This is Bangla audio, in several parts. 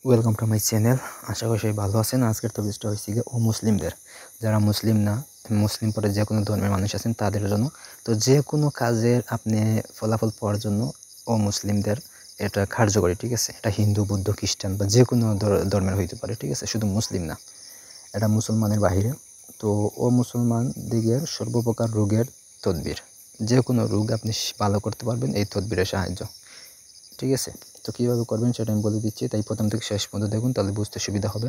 Welcome to my channel. আশা করি সবাই ভালো আছেন। আজকের টপিকটা হচ্ছে গিয়ে মুসলিমদের, যারা মুসলিম না, মুসলিম পরে যে কোনো ধর্মের মানুষ আছেন তাদের জন্য। তো যে কোনো কাজের আপনি ফলাফল পাওয়ার জন্য মুসলিমদের এটা কার্যকরী, ঠিক আছে। এটা হিন্দু, বৌদ্ধ, খ্রিস্টান বা যে কোনো ধর্মের হইতে পারে, ঠিক আছে, শুধু মুসলিম না, এটা মুসলমানের বাহিরে। তো মুসলমান দিকের সর্বপ্রকার রোগের তদবির, যে কোনো রোগ আপনি ভালো করতে পারবেন এই তদবিরের সাহায্য, ঠিক আছে। তো কীভাবে করবেন সেটা আমি বলে দিচ্ছি, তাই প্রথম থেকে শেষ পর্যন্ত দেখুন, তাহলে বুঝতে সুবিধা হবে।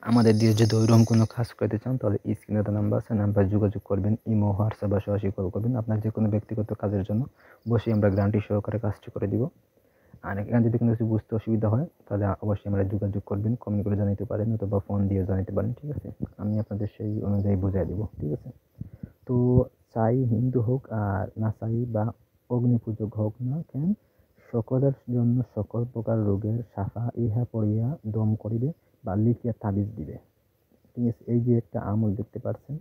আমাদের দিয়ে যদি ওইরকম কোনো কাজ করতে চান তাহলে স্ক্রিনে তো নাম্বার আছে, নাম্বারে যোগাযোগ করবেন, ইমো, হোয়াটসঅ্যাপ বা সরাসরি কল করবেন। আপনার যে কোনো ব্যক্তিগত কাজের জন্য অবশ্যই আমরা গ্যারান্টি সহকারে কাজটি করে দিব। আর এখানে যদি কোনো কিছু বুঝতে অসুবিধা হয় তাহলে অবশ্যই আমরা যোগাযোগ করবেন, কমেন্ট করে জানাতে পারেন অথবা ফোন দিয়ে জানাতে পারেন, ঠিক আছে। আমি আপনাদের সেই অনুযায়ী বুঝিয়ে দেবো, ঠিক আছে। তো চাই হিন্দু হোক আর না চাই বা অগ্নি পূজক হোক না কেন, সকলের জন্য সকল প্রকার রোগের সাফা ইহা পড়িয়া দম করিবে বা লিখিয়া তাবিজ দিবে, ঠিক আছে। এই যে একটা আমল দেখতে পাচ্ছেন,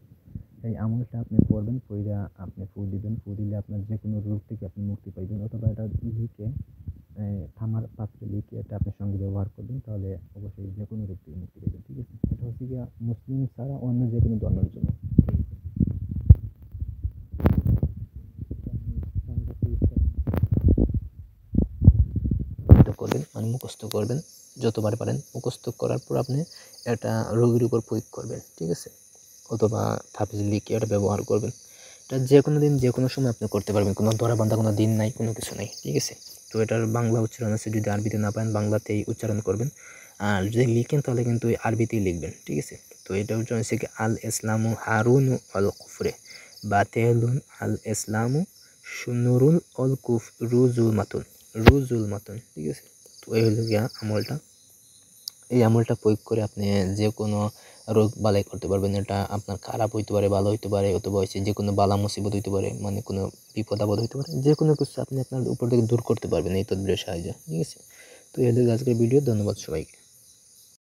এই আমলটা আপনি করবেন, পইরা আপনি ফু দিবেন। ফু দিলে আপনার যে কোনো রোগ থেকে আপনি মুক্তি পাইবেন, অথবা এটা লিখে থামার পাত্রে লিখে এটা আপনার সঙ্গে ব্যবহার করবেন, তাহলে অবশ্যই যে কোনো রোগ থেকে মুক্তি পাইবেন, ঠিক আছে। এটা হচ্ছে গিয়ে মুসলিম ছাড়া অন্য যে কোনো ধর্মের জন্য, করবেন, মানে মুখস্থ করবেন যতবার পারেন। মুখস্থ করার পর আপনি এটা রোগীর উপর প্রয়োগ করবেন, ঠিক আছে, অথবা তাবিজ লিখে এটা ব্যবহার করবেন। এটা যে কোনো দিন যে কোনো সময় আপনি করতে পারবেন, কোনো ধরা বান্ধা কোনো দিন নাই, কোনো কিছু নাই, ঠিক আছে। তো এটার বাংলা উচ্চারণ আছে, যদি আরবিতে না পারেন বাংলাতেই উচ্চারণ করবেন, আর যদি লিখেন তাহলে কিন্তু আরবিতেই লিখবেন, ঠিক আছে। তো এটা উচ্চারণ হচ্ছে কি আল ইসলামু হারুন অল কুফরে বা তেহলুন আল ইসলামু নুরুল অল কুফ রুজুল মাতুন, ঠিক আছে। তো এই হলো গিয়া আমলটা। এই আমলটা প্রয়োগ করে আপনি যে কোনো রোগ বালাই করতে পারবেন। এটা আপনার খারাপ হইতে পারে, ভালো হইতে পারে, অথবা হচ্ছে যে কোনো বালা মুসিবত হইতে পারে, মানে কোনো বিপদ আপদ হইতে পারে, যে কোনো কিছু আপনি আপনার উপর থেকে দূর করতে পারবেন এই তদবিরের সাহায্যে, ঠিক আছে। তো এই হলো আজকের ভিডিও। ধন্যবাদ সবাইকে।